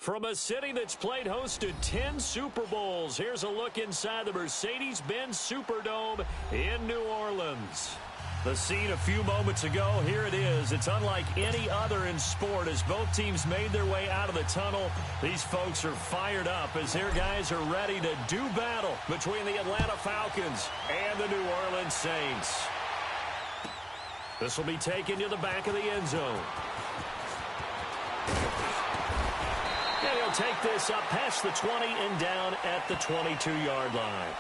From a city that's played host to 10 Super Bowls, here's a look inside the Mercedes-Benz Superdome in New Orleans. The scene a few moments ago, here it is. It's unlike any other in sport as both teams made their way out of the tunnel. These folks are fired up as their guys are ready to do battle between the Atlanta Falcons and the New Orleans Saints. This will be taken to the back of the end zone. And he'll take this up past the 20 and down at the 22-yard line.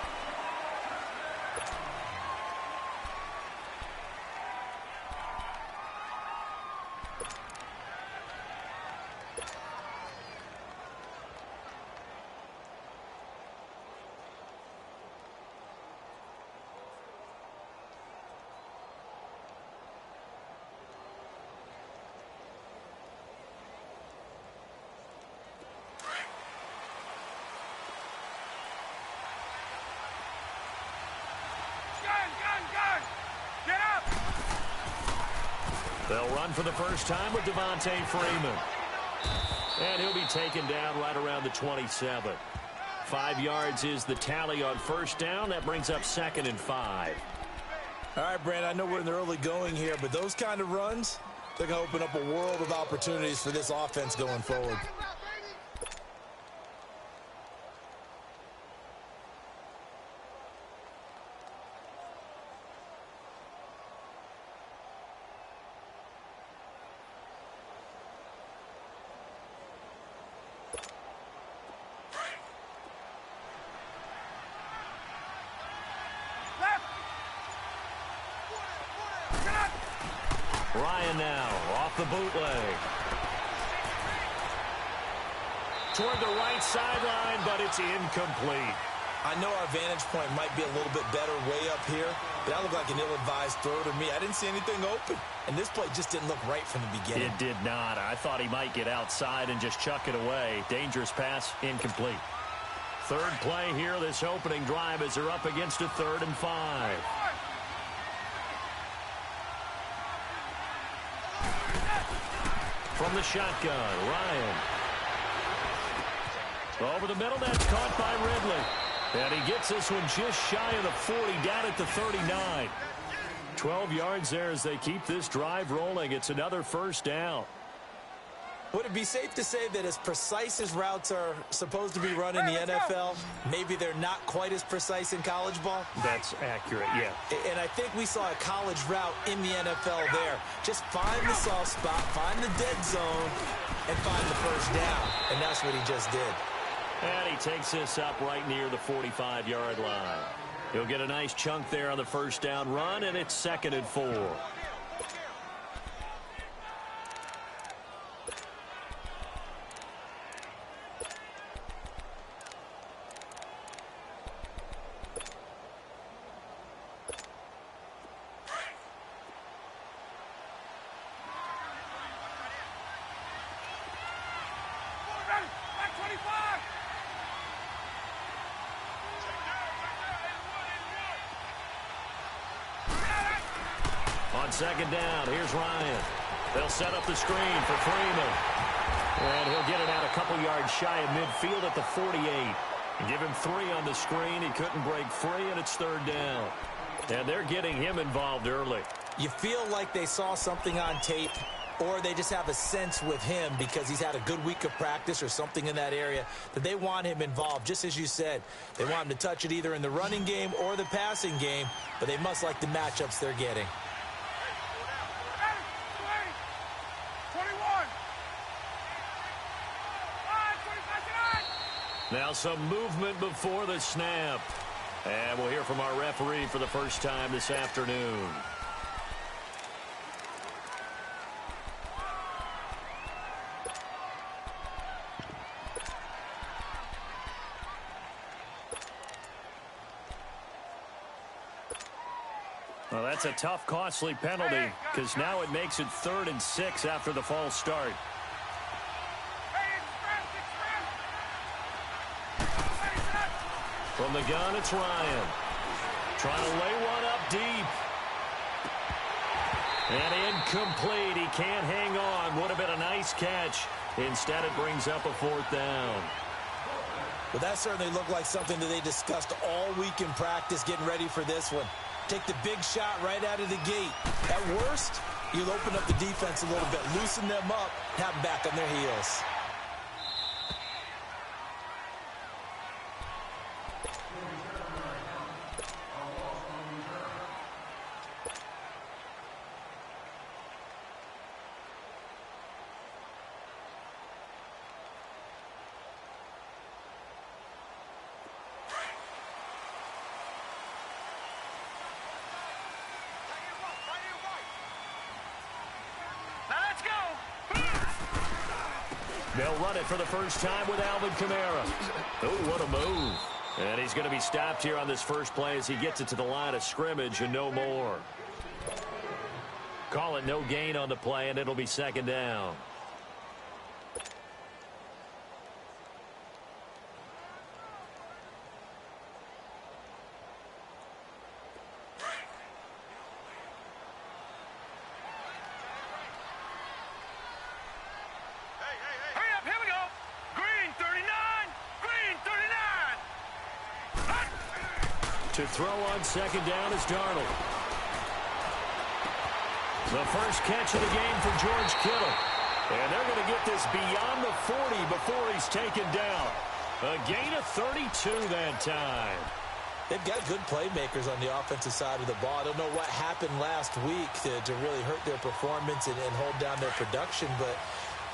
They'll run for the first time with Devontae Freeman. And he'll be taken down right around the 27. 5 yards is the tally on first down. That brings up 2nd and 5. All right, Brand, I know we're in the early going here, but those kind of runs, they're going to open up a world of opportunities for this offense going forward. Ryan now off the bootleg. Toward the right sideline, but it's incomplete. I know our vantage point might be a little bit better way up here, but that looked like an ill-advised throw to me. I didn't see anything open, and this play just didn't look right from the beginning. It did not. I thought he might get outside and just chuck it away. Dangerous pass, incomplete. Third play here, this opening drive as they're up against a 3rd and 5. From the shotgun, Ryan. Over the middle, that's caught by Ridley. And he gets this one just shy of the 40, down at the 39. 12 yards there as they keep this drive rolling. It's another first down. Would it be safe to say that as precise as routes are supposed to be run in the NFL, maybe they're not quite as precise in college ball? That's accurate, yeah. And I think we saw a college route in the NFL there. Just find the soft spot, find the dead zone, and find the first down. And that's what he just did. And he takes this up right near the 45-yard line. He'll get a nice chunk there on the first down run, and it's 2nd and 4. On 2nd down, here's Ryan. They'll set up the screen for Freeman. And he'll get it out a couple yards shy of midfield at the 48. And give him 3 on the screen. He couldn't break free, and it's 3rd down. And they're getting him involved early. You feel like they saw something on tape, or they just have a sense with him because he's had a good week of practice or something in that area that they want him involved. Just as you said, they want him to touch it either in the running game or the passing game, but they must like the matchups they're getting. Now some movement before the snap. And we'll hear from our referee for the first time this afternoon. Well, that's a tough, costly penalty because now it makes it 3rd and 6 after the false start. From the gun, it's Ryan. Trying to lay one up deep. And incomplete. He can't hang on. Would have been a nice catch. Instead, it brings up a 4th down. Well, that certainly looked like something that they discussed all week in practice, getting ready for this one. Take the big shot right out of the gate. At worst, you'll open up the defense a little bit, loosen them up, have them back on their heels. They'll run it for the first time with Alvin Kamara. Oh, what a move. And he's going to be stopped here on this first play as he gets it to the line of scrimmage and no more. Call it no gain on the play, and it'll be 2nd down. To throw on 2nd down is Darnold. The first catch of the game for George Kittle. And they're going to get this beyond the 40 before he's taken down. A gain of 32 that time. They've got good playmakers on the offensive side of the ball. I don't know what happened last week to really hurt their performance and hold down their production, but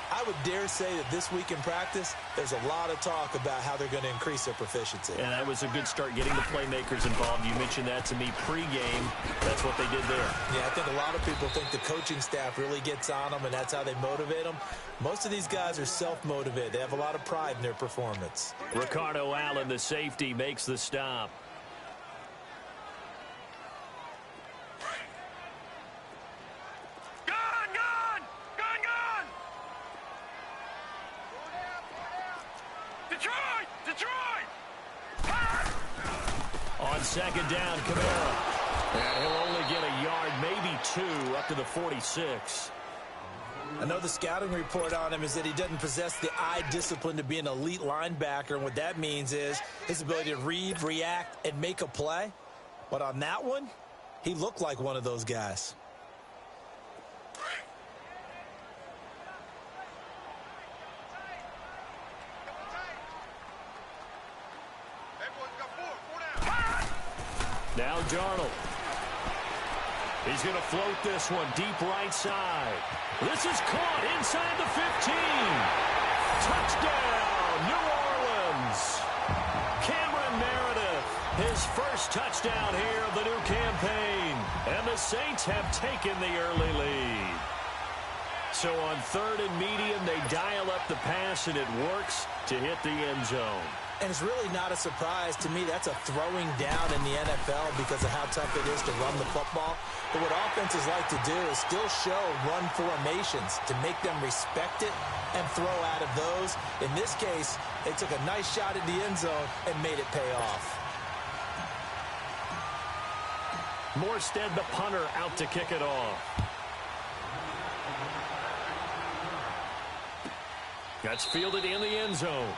I would dare say that this week in practice, there's a lot of talk about how they're going to increase their proficiency. And that was a good start getting the playmakers involved. You mentioned that to me pregame. That's what they did there. Yeah, I think a lot of people think the coaching staff really gets on them, and that's how they motivate them. Most of these guys are self-motivated. They have a lot of pride in their performance. Ricardo Allen, the safety, makes the stop. On 2nd down, Kamara. And he'll only get a yard, maybe 2, up to the 46. I know the scouting report on him is that he doesn't possess the eye discipline to be an elite linebacker, and what that means is his ability to read, react, and make a play. But on that one, he looked like one of those guys. Now Darnold. He's going to float this one deep right side. This is caught inside the 15. Touchdown, New Orleans. Cameron Meredith, his first touchdown here of the new campaign. And the Saints have taken the early lead. So on 3rd and medium, they dial up the pass, and it works to hit the end zone. And it's really not a surprise to me. That's a throwing down in the NFL because of how tough it is to run the football. But what offenses like to do is still show run formations to make them respect it and throw out of those. In this case, they took a nice shot at the end zone and made it pay off. Morstead, the punter, out to kick it off. That's fielded in the end zone.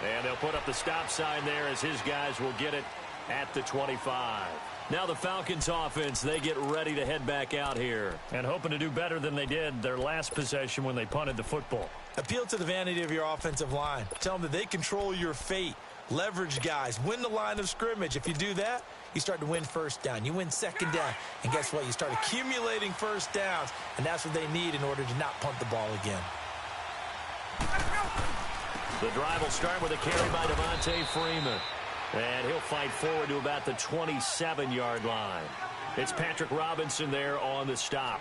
And they'll put up the stop sign there as his guys will get it at the 25. Now the Falcons offense, they get ready to head back out here. And hoping to do better than they did their last possession when they punted the football. Appeal to the vanity of your offensive line. Tell them that they control your fate. Leverage guys. Win the line of scrimmage. If you do that, you start to win 1st down. You win 2nd down. And guess what? You start accumulating 1st downs. And that's what they need in order to not punt the ball again. The drive will start with a carry by Devontae Freeman. And he'll fight forward to about the 27-yard line. It's Patrick Robinson there on the stop.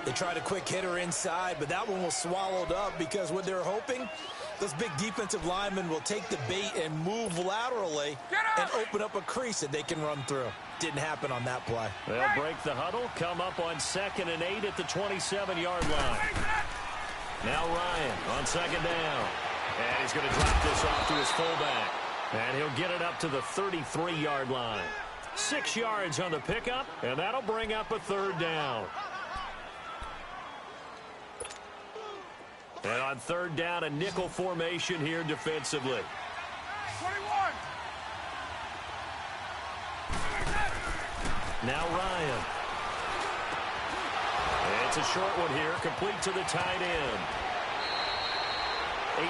They tried a quick hitter inside, but that one was swallowed up because what they're hoping, those big defensive linemen will take the bait and move laterally and open up a crease that they can run through. Didn't happen on that play. They'll break the huddle, come up on 2nd and 8 at the 27-yard line. Now Ryan on 2nd down. And he's going to drop this off to his fullback. And he'll get it up to the 33-yard line. 6 yards on the pickup, and that'll bring up a 3rd down. And on third down, a nickel formation here defensively. 21. Now Ryan. It's a short one here, complete to the tight end.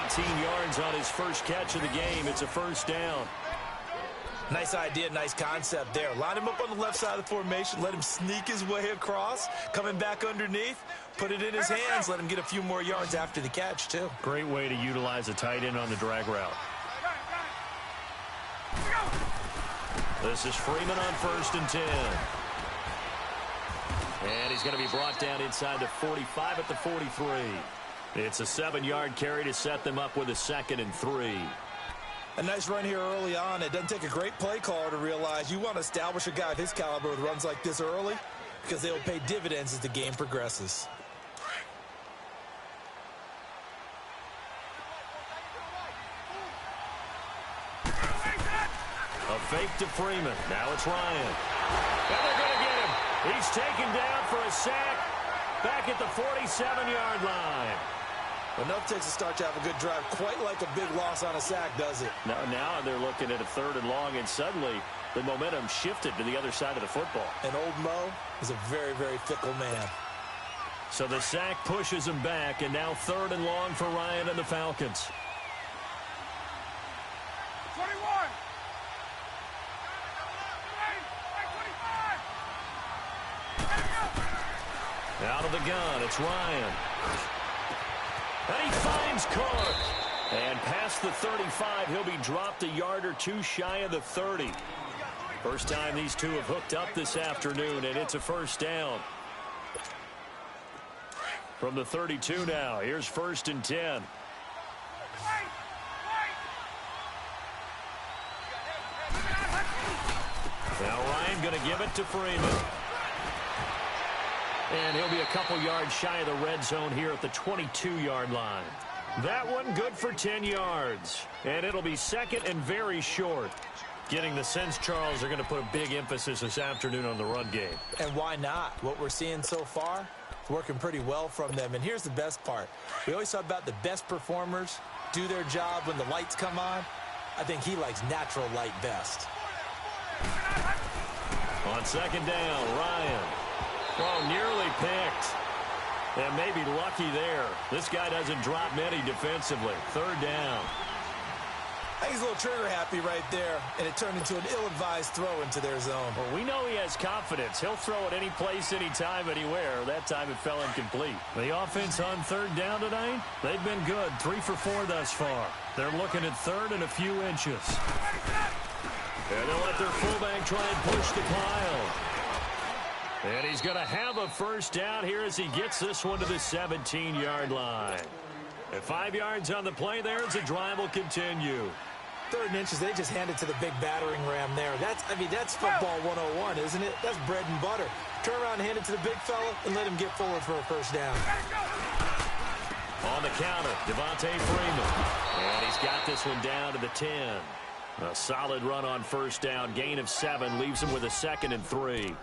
18 yards on his first catch of the game. It's a first down. Nice idea, nice concept there. Line him up on the left side of the formation, let him sneak his way across, coming back underneath, put it in his hands, let him get a few more yards after the catch, too. Great way to utilize a tight end on the drag route. This is Freeman on 1st and 10. And he's going to be brought down inside the 45 at the 43. It's a 7-yard carry to set them up with a 2nd and 3. A nice run here early on. It doesn't take a great play caller to realize you want to establish a guy of his caliber with runs like this early because they will pay dividends as the game progresses. A fake to Freeman. Now it's Ryan. And they're going to get him. He's taken down for a sack back at the 47-yard line. Enough takes to start to have a good drive. Quite like a big loss on a sack, does it? Now they're looking at a 3rd and long, and suddenly the momentum shifted to the other side of the football. And old Mo is a very, very fickle man. So the sack pushes him back, and now 3rd and long for Ryan and the Falcons. 21. Out of the gun, it's Ryan. And he finds Cook. And past the 35, he'll be dropped a yard or two shy of the 30. First time these two have hooked up this afternoon, and it's a first down. From the 32 now, here's 1st and 10. Now Ryan going to give it to Freeman. And he'll be a couple yards shy of the red zone here at the 22-yard line. That one good for 10 yards. And it'll be 2nd and very short. Getting the sense Charles are going to put a big emphasis this afternoon on the run game. And why not? What we're seeing so far is working pretty well from them. And here's the best part. We always talk about the best performers do their job when the lights come on. I think he likes natural light best. On 2nd down, Ryan. Oh, nearly picked. And maybe lucky there. This guy doesn't drop many defensively. 3rd down. I think he's a little trigger happy right there, and it turned into an ill-advised throw into their zone. Well, we know he has confidence. He'll throw it any place, anytime, anywhere. That time it fell incomplete. The offense on 3rd down tonight, they've been good. 3 for 4 thus far. They're looking at 3rd and a few inches. And they'll let their fullback try and push the pile. And he's going to have a first down here as he gets this one to the 17-yard line. At 5 yards on the play there as the drive will continue. 3rd and inches, they just hand it to the big battering ram there. That's football 101, isn't it? That's bread and butter. Turn around and hand it to the big fella and let him get forward for a first down. On the counter, Devontae Freeman. And he's got this one down to the 10. A solid run on first down. Gain of 7 leaves him with a 2nd and 3.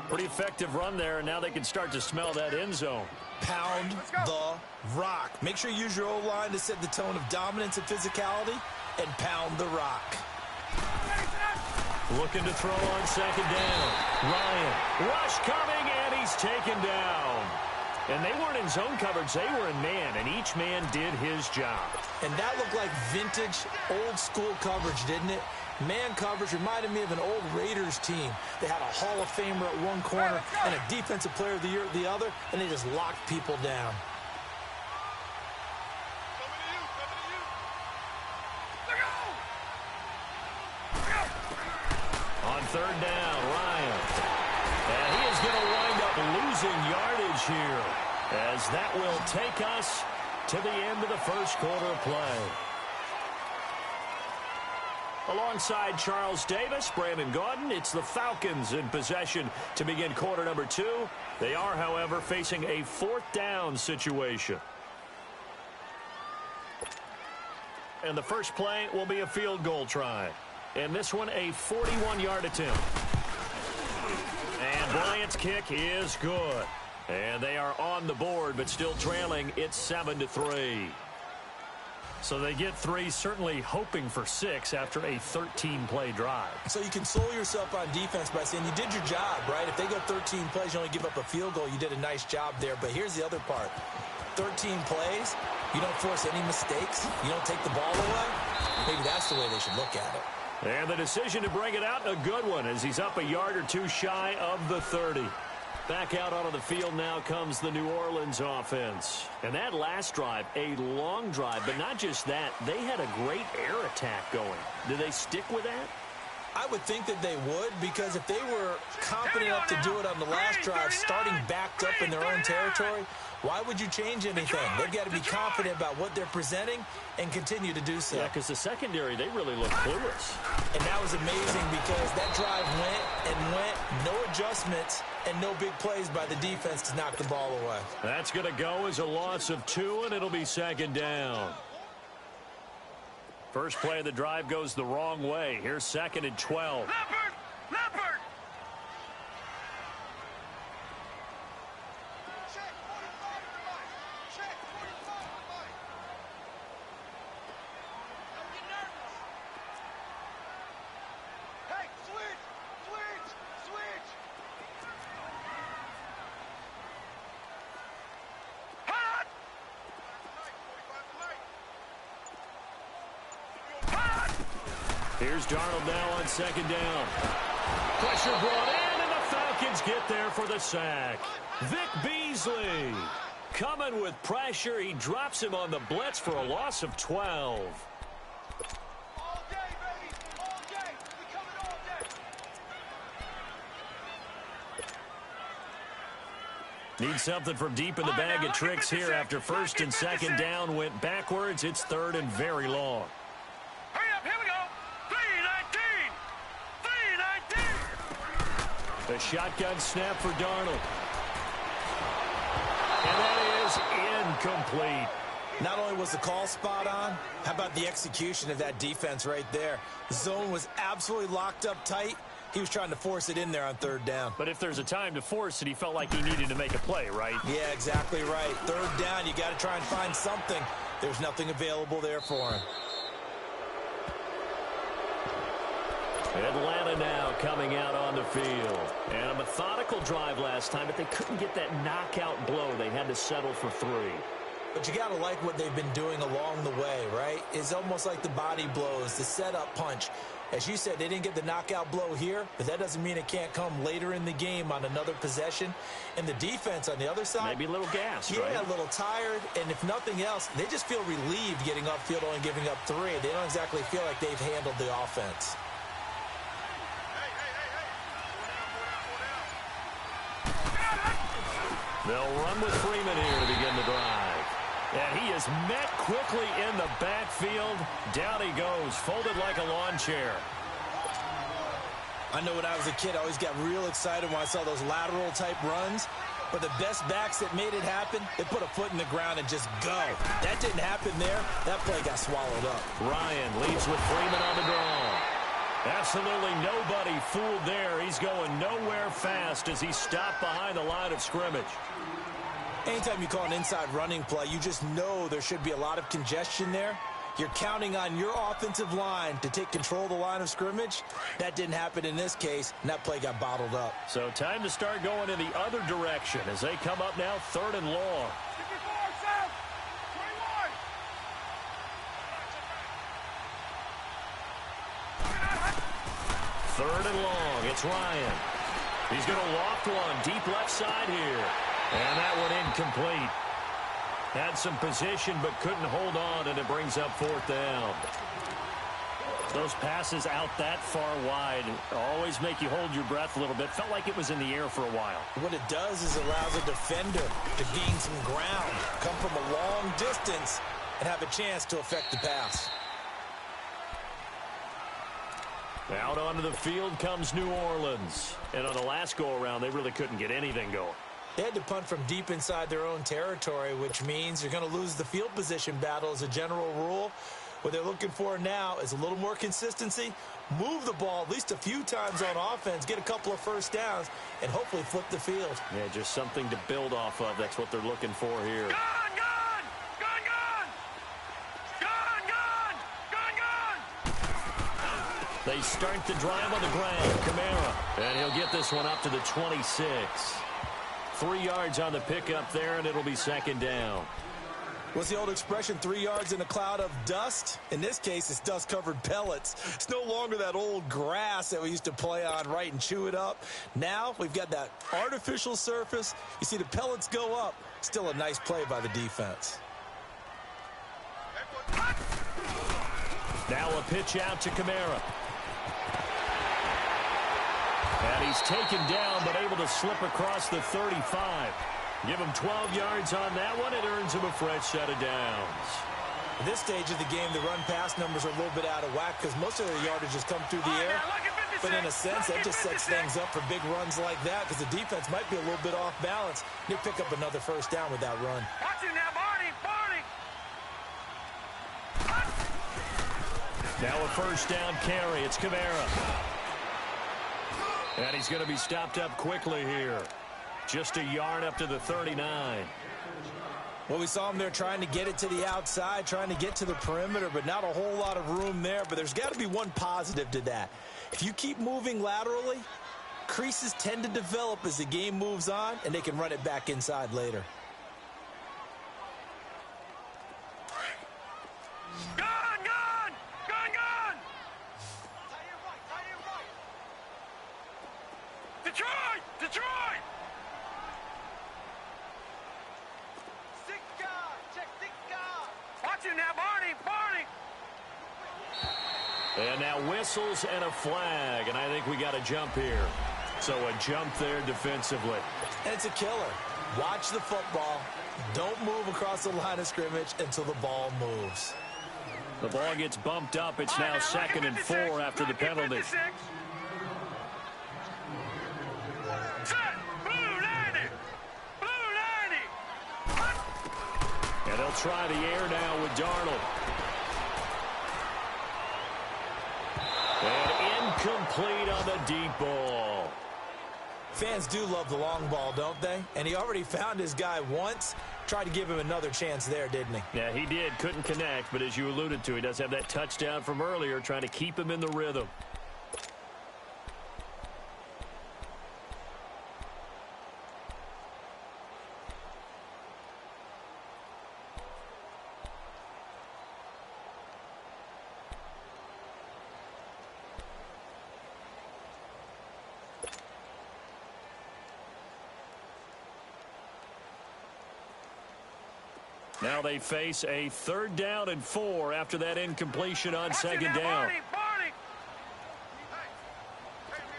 Pretty effective run there, and now they can start to smell that end zone. Pound the rock. Make sure you use your O-line to set the tone of dominance and physicality, and pound the rock. Looking to throw on 2nd down. Ryan, rush coming, and he's taken down. And they weren't in zone coverage, they were in man, and each man did his job. And that looked like vintage, old-school coverage, didn't it? Man coverage reminded me of an old Raiders team. They had a Hall of Famer at one corner and a Defensive Player of the Year at the other, and they just locked people down. On 3rd down, Ryan. And he is going to wind up losing yardage here, as that will take us to the end of the first quarter of play. Alongside Charles Davis, Brandon Gaudin, it's the Falcons in possession to begin quarter number 2. They are, however, facing a 4th down situation. And the first play will be a field goal try. And this one, a 41-yard attempt. And Bryant's kick is good. And they are on the board, but still trailing. It's 7-3. So they get 3, certainly hoping for 6 after a 13-play drive. So you console yourself on defense by saying you did your job, right? If they go 13 plays, you only give up a field goal, you did a nice job there. But here's the other part. 13 plays, you don't force any mistakes, you don't take the ball away. Maybe that's the way they should look at it. And the decision to bring it out, a good one, as he's up a yard or two shy of the 30. Back out onto the field now comes the New Orleans offense. And that last drive, a long drive, but not just that, they had a great air attack going. Do they stick with that? I would think that they would, because if they were confident enough to do it on the last drive, starting backed up in their own territory, why would you change anything? They've got to be confident about what they're presenting and continue to do so. Yeah, because the secondary, they really look clueless. And that was amazing because that drive went, no adjustments, and no big plays by the defense to knock the ball away. That's going to go as a loss of 2, and it'll be 2nd down. First play of the drive goes the wrong way. Here's 2nd and 12. Leopard! Here's Darnold now on 2nd down. Pressure brought in, and the Falcons get there for the sack. Vic Beasley coming with pressure. He drops him on the blitz for a loss of 12. All day, baby! All day! We coming all day! Need something from deep in the bag of tricks here after 1st and 2nd down went backwards. It's 3rd and very long. Hurry up, here we go! 3-19! A shotgun snap for Darnold. And that is incomplete. Not only was the call spot on, how about the execution of that defense right there? The zone was absolutely locked up tight. He was trying to force it in there on 3rd down. But if there's a time to force it, he felt like he needed to make a play, right? Yeah, exactly right. 3rd down, you got to try and find something. There's nothing available there for him. Atlanta now coming out on the field. And a methodical drive last time, but they couldn't get that knockout blow. They had to settle for 3. But you got to like what they've been doing along the way, right? It's almost like the body blows, the setup punch. As you said, they didn't get the knockout blow here, but that doesn't mean it can't come later in the game on another possession. And the defense on the other side, maybe a little gassed, yeah, right? A little tired. And if nothing else, they just feel relieved getting upfield, only giving up 3. They don't exactly feel like they've handled the offense. They'll run with Freeman here to begin the drive. And he is met quickly in the backfield. Down he goes, folded like a lawn chair. I know when I was a kid, I always got real excited when I saw those lateral type runs. But the best backs that made it happen, they put a foot in the ground and just go. That didn't happen there. That play got swallowed up. Ryan leads with Freeman on the draw. Absolutely nobody fooled there. He's going nowhere fast as he stopped behind the line of scrimmage. Anytime you call an inside running play, you just know there should be a lot of congestion there. You're counting on your offensive line to take control of the line of scrimmage. That didn't happen in this case, and that play got bottled up. So time to start going in the other direction as they come up now 3rd and long. 3rd and long. It's Ryan. He's going to loft one deep left side here. And that one incomplete. Had some position but couldn't hold on, and it brings up 4th down. Those passes out that far wide always make you hold your breath a little bit. Felt like it was in the air for a while. What it does is allows a defender to gain some ground, come from a long distance, and have a chance to affect the pass. Out onto the field comes New Orleans. And on the last go-around, they really couldn't get anything going. They had to punt from deep inside their own territory, which means you're going to lose the field position battle as a general rule. What they're looking for now is a little more consistency, move the ball at least a few times on offense, get a couple of first downs, and hopefully flip the field. Yeah, just something to build off of. That's what they're looking for here. Gun, gun! Gun, gun! Gun, gun! Gun, gun! They start the drive on the ground. Kamara. And he'll get this one up to the 26. 3 yards on the pickup there, and it'll be second down. What's the old expression, 3 yards in a cloud of dust? In this case, it's dust-covered pellets. It's no longer that old grass that we used to play on, right, and chew it up. Now we've got that artificial surface. You see the pellets go up. Still a nice play by the defense. Now a pitch out to Kamara. And he's taken down, but able to slip across the 35. Give him 12 yards on that one. It earns him a fresh set of downs. At this stage of the game, the run-pass numbers are a little bit out of whack because most of their yardage has come through the air. But in a sense, that just sets things up for big runs like that because the defense might be a little bit off balance. They pick up another first down with that run. Watch it now, Barney! Barney! Now a first down carry. It's Kamara. And he's going to be stopped up quickly here. Just a yard up to the 39. Well, we saw him there trying to get it to the outside, trying to get to the perimeter, but not a whole lot of room there. But there's got to be one positive to that. If you keep moving laterally, creases tend to develop as the game moves on, and they can run it back inside later. Gun, gun! Gun, gun! Tie it right, tie it right! Detroit! Detroit! Sick guard! Check sick guard! Watch it now, Barney! Barney! And now whistles and a flag, and I think we got a jump here. So a jump there defensively. And it's a killer. Watch the football. Don't move across the line of scrimmage until the ball moves. The ball gets bumped up. It's now second and 4 after the penalty. Set! Blue 90! Blue 90! And they'll try the air now with Darnold. And incomplete on the deep ball. Fans do love the long ball, don't they? And he already found his guy once. Tried to give him another chance there, didn't he? Yeah, he did. Couldn't connect, but as you alluded to, he does have that touchdown from earlier, trying to keep him in the rhythm. Now they face a 3rd down and 4 after that incompletion on second down. Barney, Barney.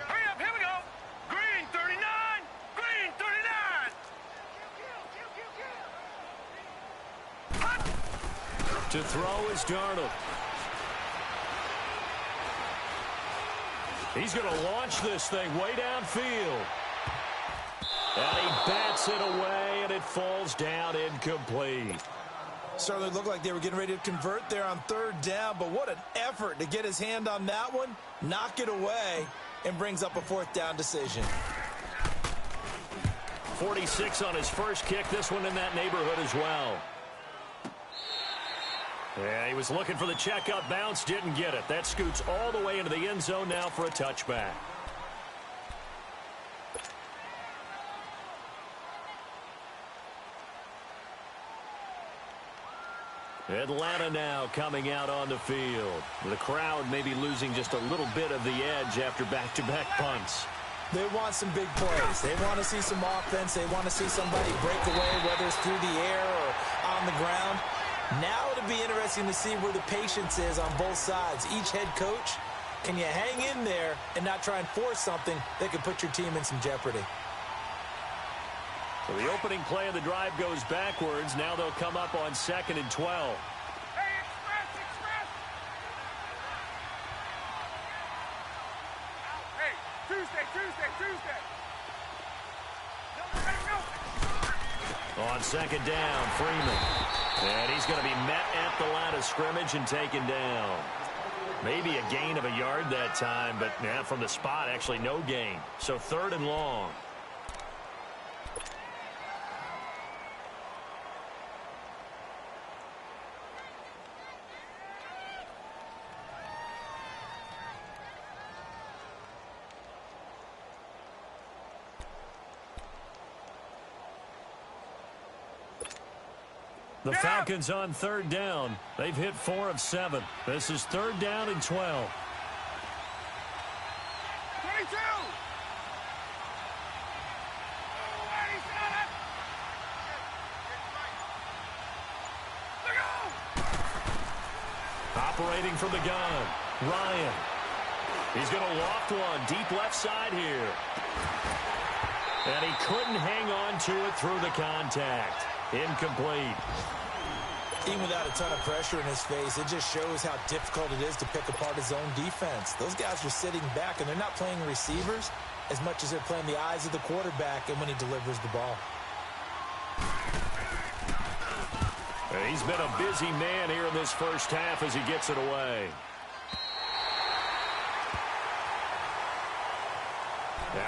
Hurry up, here we go. Green 39, green 39. To throw is Darnold. He's going to launch this thing way downfield. And he bats it away, and it falls down incomplete. Certainly looked like they were getting ready to convert there on 3rd down, but what an effort to get his hand on that one, knock it away, and brings up a 4th down decision. 46 on his first kick, this one in that neighborhood as well. Yeah, he was looking for the checkup bounce, didn't get it. That scoots all the way into the end zone now for a touchback. Atlanta now coming out on the field. The crowd maybe losing just a little bit of the edge after back-to-back punts. They want some big plays. They want to see some offense. They want to see somebody break away, whether it's through the air or on the ground. Now it'll be interesting to see where the patience is on both sides. Each head coach, can you hang in there and not try and force something that could put your team in some jeopardy? So the opening play of the drive goes backwards. Now they'll come up on 2nd and 12. Hey, express, express. Hey, Tuesday. No. On second down, Freeman. And he's going to be met at the line of scrimmage and taken down. Maybe a gain of a yard that time, but from the spot, actually no gain. So 3rd and long. The Falcons on 3rd down. They've hit 4 of 7. This is 3rd down and 12. 22! Operating from the gun, Ryan. He's going to loft one deep left side here. And he couldn't hang on to it through the contact. Incomplete. Even without a ton of pressure in his face, it just shows how difficult it is to pick apart his own defense. Those guys are sitting back, and they're not playing receivers as much as they're playing the eyes of the quarterback and when he delivers the ball. He's been a busy man here in this first half as he gets it away.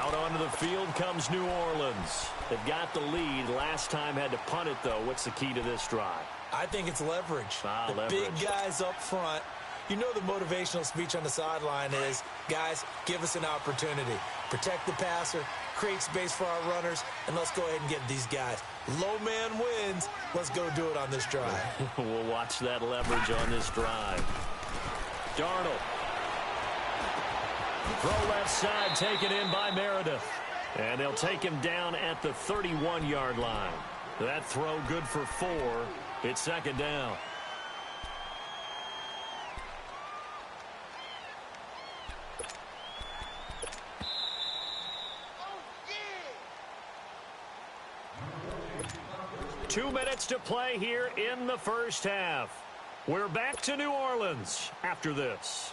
Out onto the field comes New Orleans. They've got the lead. Last time had to punt it, though. What's the key to this drive? I think it's leverage. Leverage. Big guys up front. You know the motivational speech on the sideline is, guys, give us an opportunity. Protect the passer, create space for our runners, and let's go ahead and get these guys. Low man wins. Let's go do it on this drive. We'll watch that leverage on this drive. Darnold. Throw left side taken in by Meredith. And they'll take him down at the 31-yard line. That throw good for 4. It's 2nd down. Oh, 2 minutes to play here in the first half. We're back to New Orleans after this.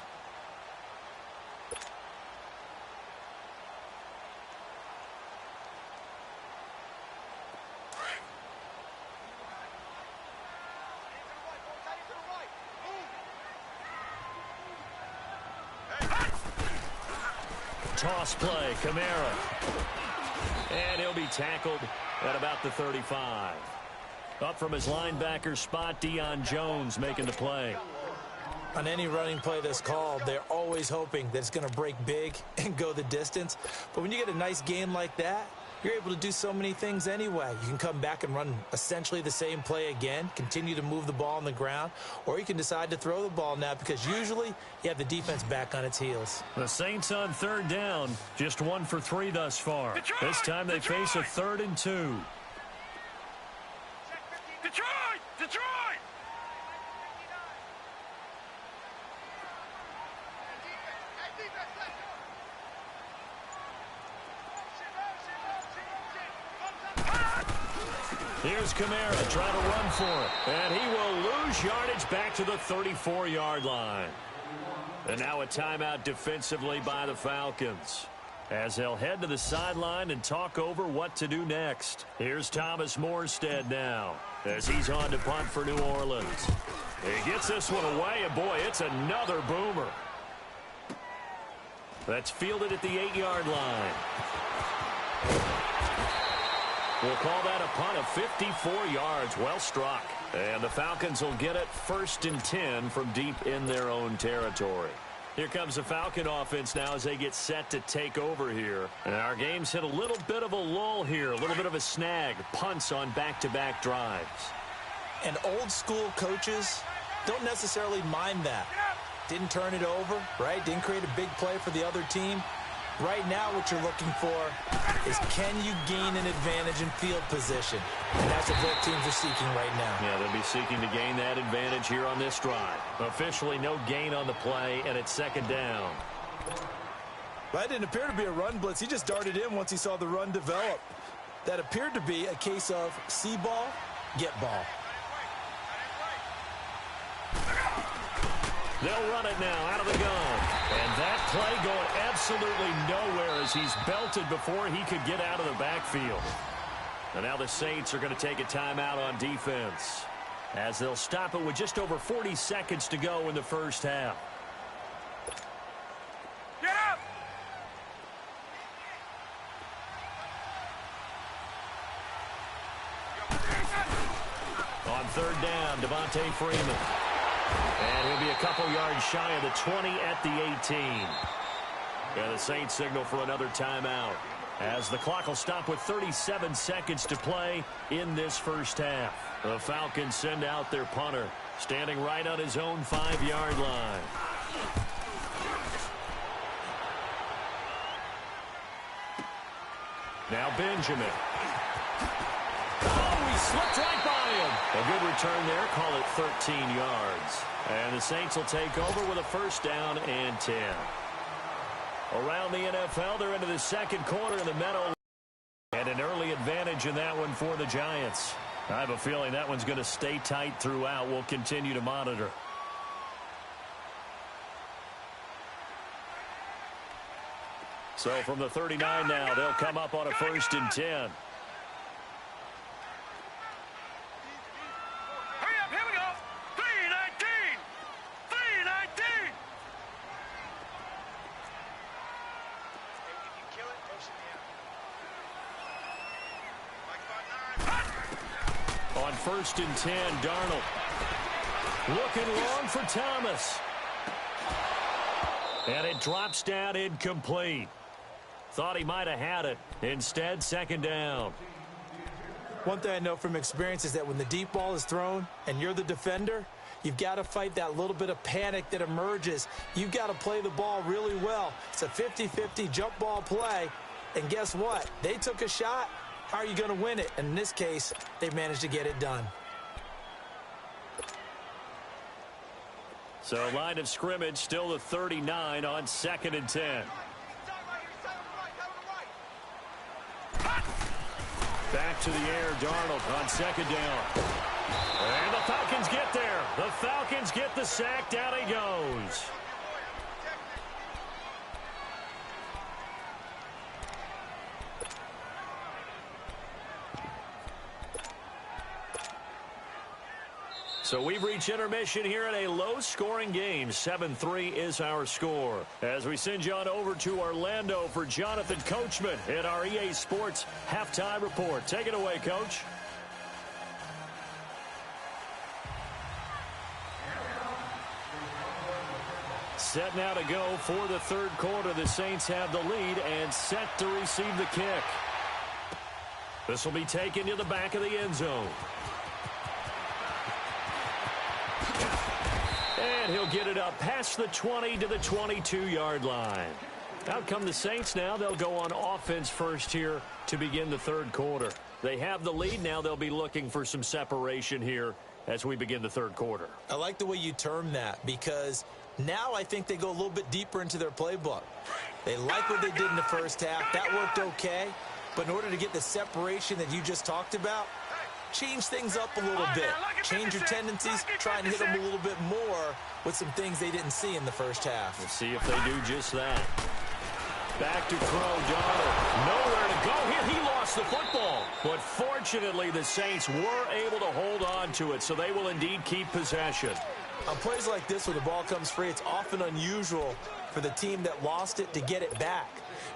Toss play, Kamara. And he'll be tackled at about the 35. Up from his linebacker spot, Deion Jones making the play. On any running play that's called, they're always hoping that it's going to break big and go the distance. But when you get a nice game like that, you're able to do so many things anyway. You can come back and run essentially the same play again, continue to move the ball on the ground, or you can decide to throw the ball now because usually you have the defense back on its heels. The Saints on 3rd down, just 1 for 3 thus far. Detroit! This time they Detroit! face a 3rd and 2. Detroit! Detroit! Here's Kamara trying to run for it. And he will lose yardage back to the 34-yard line. And now a timeout defensively by the Falcons, as they'll head to the sideline and talk over what to do next. Here's Thomas Morstead now, as he's on to punt for New Orleans. He gets this one away, and boy, it's another boomer. That's fielded at the 8-yard line. We'll call that a punt of 54 yards. Well struck. And the Falcons will get it 1st and 10 from deep in their own territory. Here comes the Falcon offense now as they get set to take over here. And our game's hit a little bit of a lull here, a little bit of a snag. Punts on back-to-back drives. And old school coaches don't necessarily mind that. Didn't turn it over, right? Didn't create a big play for the other team. Right now what you're looking for is, can you gain an advantage in field position? And that's what both teams are seeking right now. Yeah, they'll be seeking to gain that advantage here on this drive. Officially no gain on the play, and it's 2nd down. That didn't appear to be a run blitz. He just darted in once he saw the run develop. That appeared to be a case of see ball, get ball. They'll run it now out of the gun. And that play going absolutely nowhere as he's belted before he could get out of the backfield. And now the Saints are going to take a timeout on defense, as they'll stop it with just over 40 seconds to go in the first half. Get up! On third down, Devontae Freeman. And he'll be a couple yards shy of the 20 at the 18. And the Saints signal for another timeout, as the clock will stop with 37 seconds to play in this first half. The Falcons send out their punter, standing right on his own 5-yard line. Now Benjamin. Oh, he slipped right by him. A good return there. Call it 13 yards. And the Saints will take over with a first down and 10. Around the NFL, they're into the second quarter in the Meadow. And an early advantage in that one for the Giants. I have a feeling that one's going to stay tight throughout. We'll continue to monitor. So from the 39 now, they'll come up on a first and 10. Hurry up, here we go. 3:19. 3:19. If you kill it, motion me out. On first and 10, Darnold. Looking long for Thomas. And it drops down incomplete. Thought he might have had it. Instead, second down. One thing I know from experience is that when the deep ball is thrown and you're the defender, you've got to fight that little bit of panic that emerges. You've got to play the ball really well. It's a 50-50 jump ball play. And guess what? They took a shot. How are you going to win it? And in this case, they managed to get it done. So line of scrimmage still the 39 on second and 10. Back to the air, Darnold on second down. And the Falcons get there. The Falcons get the sack. Down he goes. So we've reached intermission here in a low-scoring game. 7-3 is our score. As we send you on over to Orlando for Jonathan Coachman in our EA Sports Halftime Report. Take it away, Coach. Set now to go for the third quarter. The Saints have the lead and set to receive the kick. This will be taken to the back of the end zone. And he'll get it up past the 20 to the 22-yard line. Out come the Saints now. They'll go on offense first here to begin the third quarter. They have the lead now. They'll be looking for some separation here as we begin the third quarter. I like the way you term that, because now I think they go a little bit deeper into their playbook. They like what they did in the first half. That worked okay. But in order to get the separation that you just talked about, change things up a little bit. Change your tendencies. Try and hit them a little bit more with some things they didn't see in the first half. We'll see if they do just that. Back to throw, Darnold. Nowhere to go here. He lost the football. But fortunately, the Saints were able to hold on to it, so they will indeed keep possession. On plays like this where the ball comes free, it's often unusual for the team that lost it to get it back,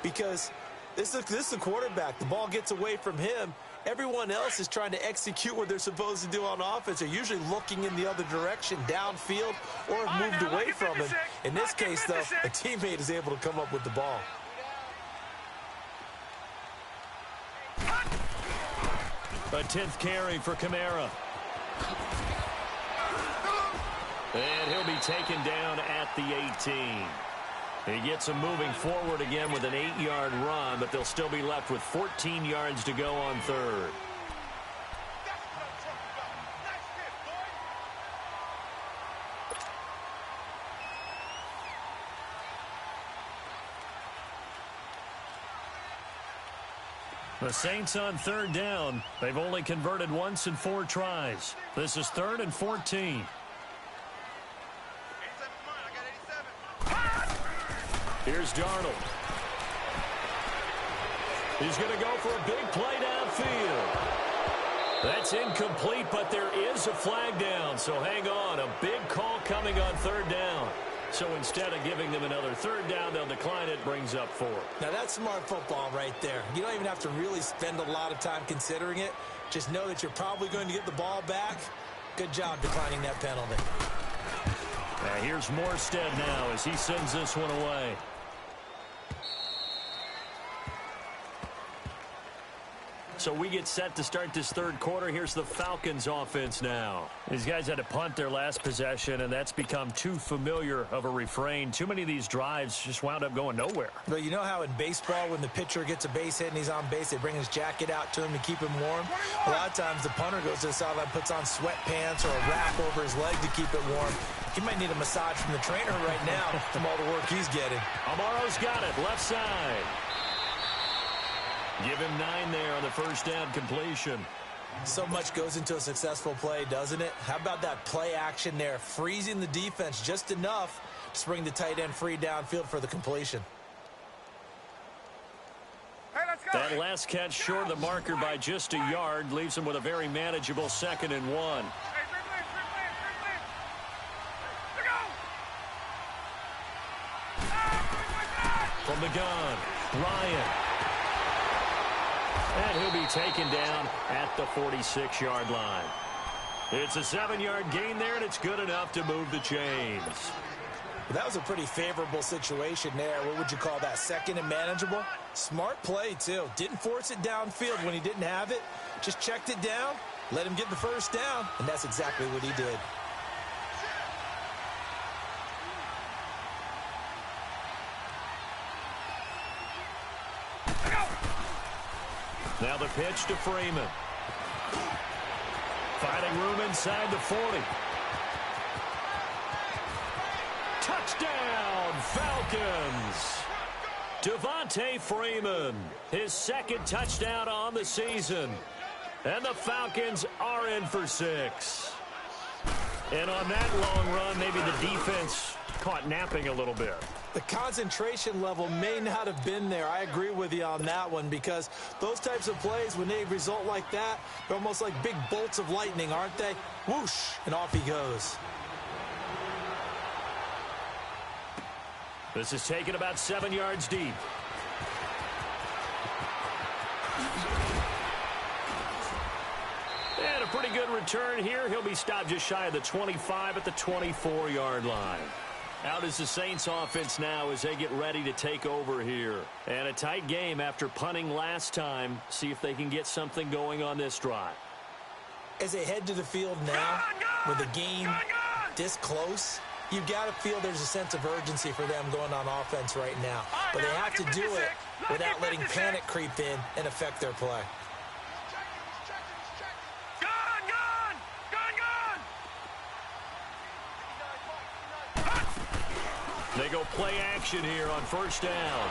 because this is the quarterback. The ball gets away from him. Everyone else is trying to execute what they're supposed to do on offense. They're usually looking in the other direction, downfield, or have moved away from him. In this case, though, a teammate is able to come up with the ball. A 10th carry for Kamara. And he'll be taken down at the 18. He gets him moving forward again with an 8-yard run, but they'll still be left with 14 yards to go on third. The Saints on third down. They've only converted once in 4 tries. This is 3rd and 14. Here's Darnold. He's going to go for a big play downfield. That's incomplete, but there is a flag down, so hang on. A big call coming on third down. So instead of giving them another third down, they'll decline it, brings up 4. Now, that's smart football right there. You don't even have to really spend a lot of time considering it. Just know that you're probably going to get the ball back. Good job declining that penalty. Now here's Morstead now as he sends this one away. So we get set to start this third quarter. Here's the Falcons offense now. These guys had to punt their last possession, and that's become too familiar of a refrain. Too many of these drives just wound up going nowhere. But you know how in baseball when the pitcher gets a base hit and he's on base, they bring his jacket out to him to keep him warm? A lot of times the punter goes to the sideline, puts on sweatpants or a wrap over his leg to keep it warm. He might need a massage from the trainer right now from all the work he's getting. Amaro's got it, left side. Give him 9 there on the first down completion. So much goes into a successful play, doesn't it? How about that play action there, freezing the defense just enough to bring the tight end free downfield for the completion. Hey, let's go. That last catch short of the marker by just a yard leaves him with a very manageable 2nd and 1. Hey, three plays. Let's go. From the gun, Ryan. And he'll be taken down at the 46-yard line. It's a 7-yard gain there, and it's good enough to move the chains. Well, that was a pretty favorable situation there. What would you call that? 2nd and manageable? Smart play, too. Didn't force it downfield when he didn't have it. Just checked it down, let him get the first down, and that's exactly what he did. Now the pitch to Freeman. Finding room inside the 40. Touchdown, Falcons! Devontae Freeman, his 2nd touchdown on the season. And the Falcons are in for 6. And on that long run, maybe the defense caught napping a little bit. The concentration level may not have been there. I agree with you on that one because those types of plays, when they result like that, they're almost like big bolts of lightning, aren't they? Whoosh, and off he goes. This is taken about 7 yards deep. And a pretty good return here. He'll be stopped just shy of the 25 at the 24-yard line. Out is the Saints offense now as they get ready to take over here. And a tight game after punting last time. See if they can get something going on this drive. As they head to the field now, with the game this close, you've got to feel there's a sense of urgency for them going on offense right now. But they have to do it without letting panic creep in and affect their play. They go play action here on first down.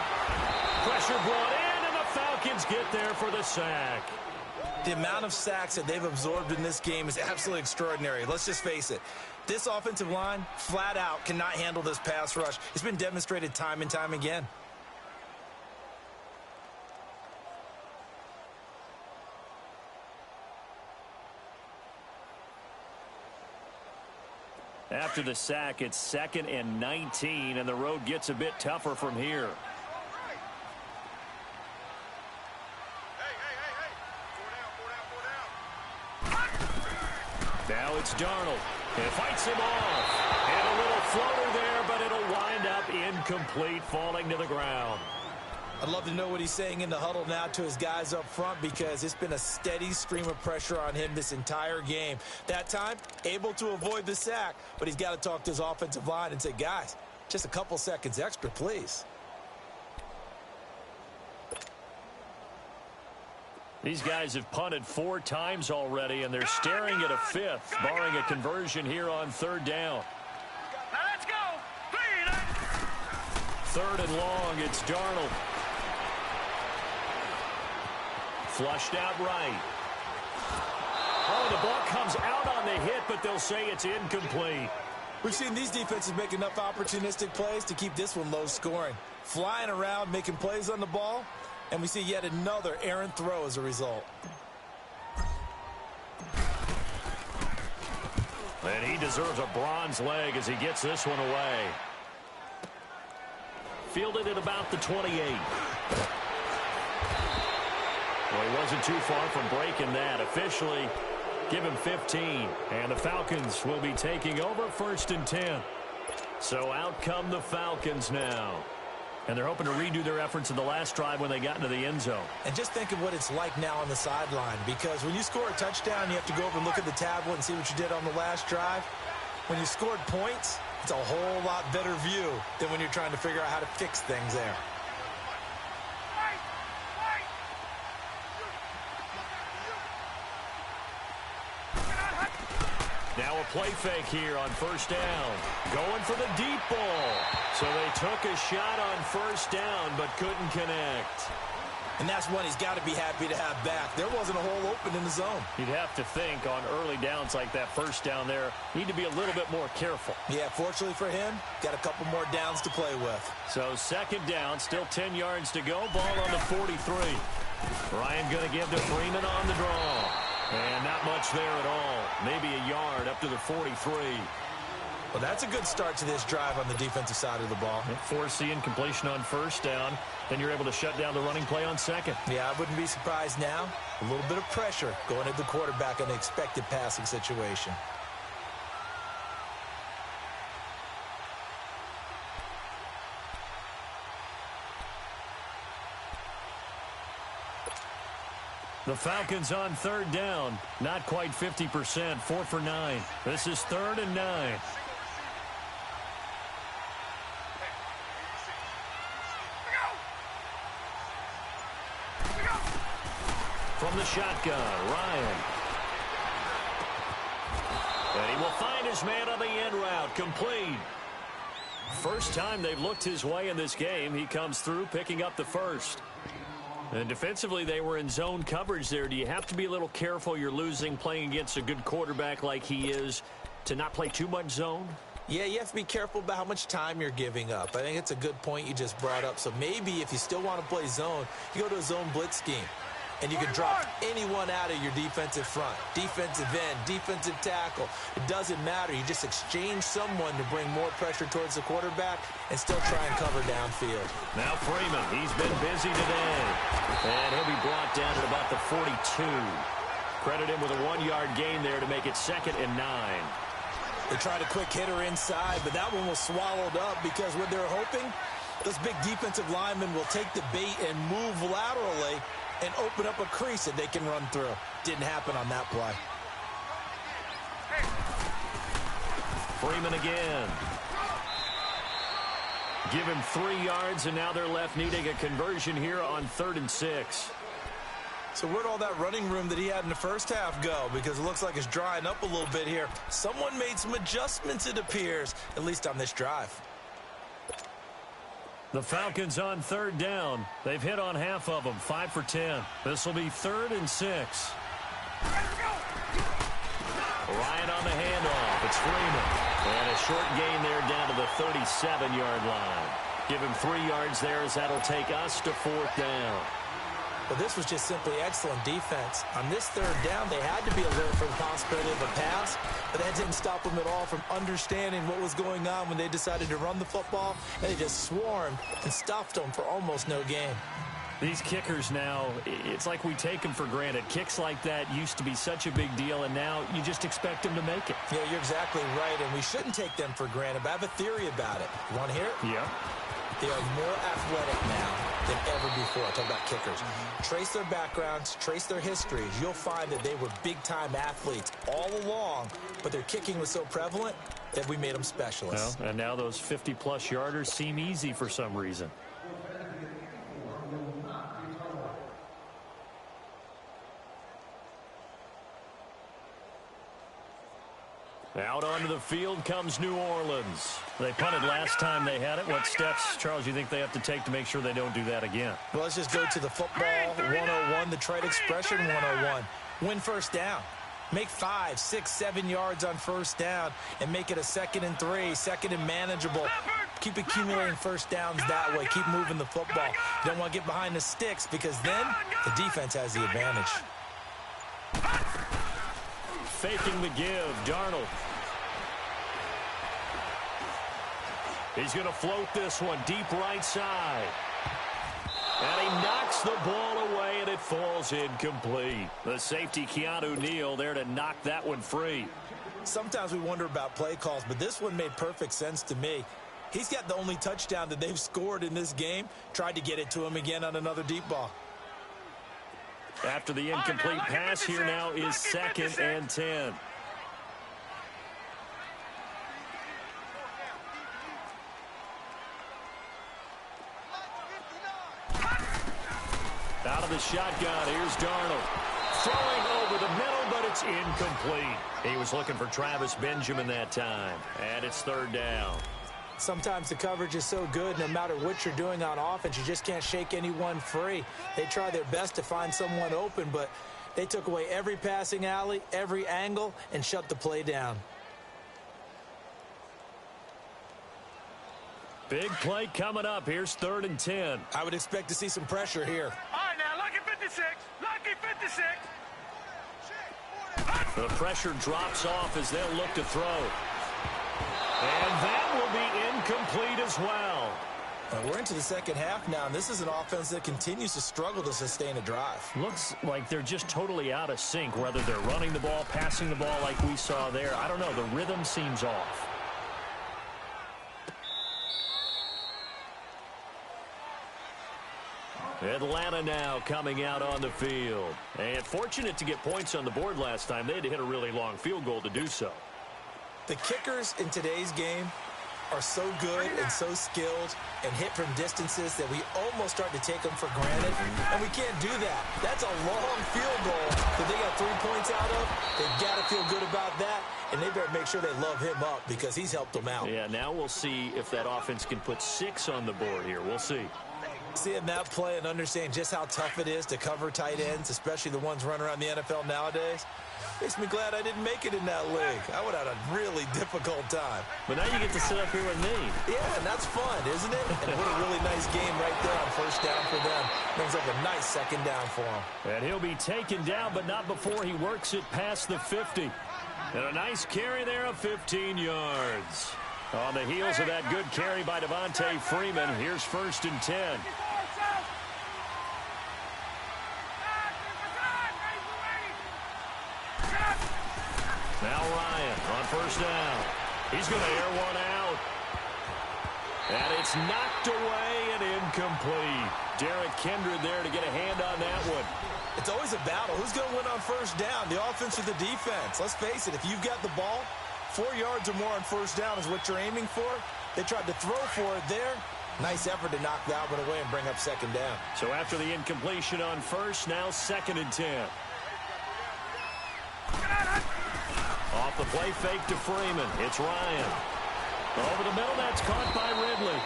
Pressure brought in, and the Falcons get there for the sack. The amount of sacks that they've absorbed in this game is absolutely extraordinary. Let's just face it. This offensive line, flat out, cannot handle this pass rush. It's been demonstrated time and time again. After the sack, it's 2nd and 19, and the road gets a bit tougher from here. Now it's Darnold. It fights him off. And a little floater there, but it'll wind up incomplete, falling to the ground. I'd love to know what he's saying in the huddle now to his guys up front because it's been a steady stream of pressure on him this entire game. That time, able to avoid the sack, but he's got to talk to his offensive line and say, guys, just a couple seconds extra, please. These guys have punted 4 times already, and they're staring at a 5th, barring a conversion here on third down. Now let's go. 3rd and long, it's Darnold. Flushed out right. Oh, the ball comes out on the hit, but they'll say it's incomplete. We've seen these defenses make enough opportunistic plays to keep this one low scoring. Flying around, making plays on the ball, And we see yet another errant throw as a result. And he deserves a bronze leg as he gets this one away. Fielded at about the 28. Well, he wasn't too far from breaking that. Officially, give him 15. And the Falcons will be taking over 1st and 10. So out come the Falcons now. And they're hoping to redo their efforts in the last drive when they got into the end zone. And just think of what it's like now on the sideline, because when you score a touchdown, you have to go over and look at the tablet and see what you did on the last drive. When you scored points, it's a whole lot better view than when you're trying to figure out how to fix things there. Now a play fake here on 1st down. Going for the deep ball. So they took a shot on 1st down but couldn't connect. And that's one he's got to be happy to have back. There wasn't a hole open in the zone. You'd have to think on early downs like that 1st down there, need to be a little bit more careful. Yeah, fortunately for him, got a couple more downs to play with. So 2nd down, still 10 yards to go. Ball on the 43. Ryan going to give to Freeman on the draw. And not much there at all. Maybe a yard up to the 43. Well, that's a good start to this drive on the defensive side of the ball. Force the incompletion on 1st down. Then you're able to shut down the running play on 2nd. Yeah, I wouldn't be surprised now. A little bit of pressure going at the quarterback in an expected passing situation. The Falcons on 3rd down. Not quite 50%. 4 for 9. This is 3rd and 9. From the shotgun, Ryan. And he will find his man on the end route. Complete. First time they've looked his way in this game. He comes through, picking up the first. And defensively, they were in zone coverage there. Do you have to be a little careful? You're losing, playing against a good quarterback like he is, to not play too much zone? Yeah, you have to be careful about how much time you're giving up. I think it's a good point you just brought up. So maybe if you still want to play zone, you go to a zone blitz scheme. And you can drop anyone out of your defensive front. Defensive end, defensive tackle. It doesn't matter. You just exchange someone to bring more pressure towards the quarterback and still try and cover downfield. Now Freeman, he's been busy today. And he'll be brought down at about the 42. Credit him with a 1-yard gain there to make it 2nd and 9. They tried a quick hitter inside, but that one was swallowed up because what they're hoping, those big defensive linemen will take the bait and move laterally and open up a crease that they can run through. Didn't happen on that play. Freeman again. Give him 3 yards, and now they're left needing a conversion here on 3rd and 6. So where'd all that running room that he had in the first half go? Because it looks like it's drying up a little bit here. Someone made some adjustments, it appears, at least on this drive. The Falcons on 3rd down. They've hit on half of them, 5 for 10. This will be 3rd and 6. Ryan on the handoff. It's Freeman. And a short gain there down to the 37-yard line. Give him 3 yards there as that'll take us to 4th down. Well, this was just simply excellent defense. On this 3rd down, they had to be alert for the possibility of a pass, but that didn't stop them at all from understanding what was going on when they decided to run the football, and they just swarmed and stuffed them for almost no gain. These kickers now, it's like we take them for granted. Kicks like that used to be such a big deal, and now you just expect them to make it. Yeah, you're exactly right, and we shouldn't take them for granted, but I have a theory about it. You want to hear it? Yeah. They are more athletic now than ever before. I talk about kickers. Trace their backgrounds, trace their histories. You'll find that they were big-time athletes all along, but their kicking was so prevalent that we made them specialists. Well, and now those 50-plus yarders seem easy for some reason. Out onto the field comes New Orleans. They punted last time they had it. What steps, Charles, you think they have to take to make sure they don't do that again? Well, let's just go to the football 101, the trade expression 101. Win 1st down. Make 5, 6, 7 yards on first down and make it a 2nd and 3, 2nd and manageable. Keep accumulating first downs that way. Keep moving the football. You don't want to get behind the sticks because then the defense has the advantage. Faking the give, Darnold. He's going to float this one deep right side. And he knocks the ball away, and it falls incomplete. The safety, Keanu Neal, there to knock that one free. Sometimes we wonder about play calls, but this one made perfect sense to me. He's got the only touchdown that they've scored in this game. Tried to get it to him again on another deep ball. After the incomplete pass, here now is 2nd and 10. Out of the shotgun, here's Darnold. Throwing over the middle, but it's incomplete. He was looking for Travis Benjamin that time. And it's 3rd down. Sometimes the coverage is so good, no matter what you're doing on offense, you just can't shake anyone free. They try their best to find someone open, but they took away every passing alley, every angle, and shut the play down. Big play coming up. Here's 3rd and 10. I would expect to see some pressure here. All right, now, lucky 56. Lucky 56. The pressure drops off as they'll look to throw. And that will be incomplete as well. We're into the second half now, and this is an offense that continues to struggle to sustain a drive. Looks like they're just totally out of sync, whether they're running the ball, passing the ball like we saw there. I don't know. The rhythm seems off. Atlanta now coming out on the field. And fortunate to get points on the board last time. They had to hit a really long field goal to do so. The kickers in today's game are so good and so skilled and hit from distances that we almost start to take them for granted, and we can't do that. That's a long field goal that they got 3 points out of. They've got to feel good about that, and they better make sure they love him up because he's helped them out. Yeah, now we'll see if that offense can put 6 on the board here. We'll see. Seeing that play and understanding just how tough it is to cover tight ends, especially the ones running around the NFL nowadays, makes me glad I didn't make it in that league. I would have had a really difficult time. But now you get to sit up here with me. Yeah, and that's fun, isn't it? And what a really nice game right there on first down for them. Brings up a nice 2nd down for him. And he'll be taken down, but not before he works it past the 50. And a nice carry there of 15 yards. On the heels of that good carry by Devontae Freeman, here's 1st and 10. Now Ryan on first down. He's going to air one out. And it's knocked away and incomplete. Derrick Kindred there to get a hand on that one. It's always a battle. Who's going to win on first down, the offense or the defense? Let's face it, if you've got the ball, 4 yards or more on first down is what you're aiming for. They tried to throw for it there. Nice effort to knock that one away and bring up 2nd down. So after the incompletion on first, now 2nd and 10. Off the play fake to Freeman. It's Ryan. Over the middle, that's caught by Ridley.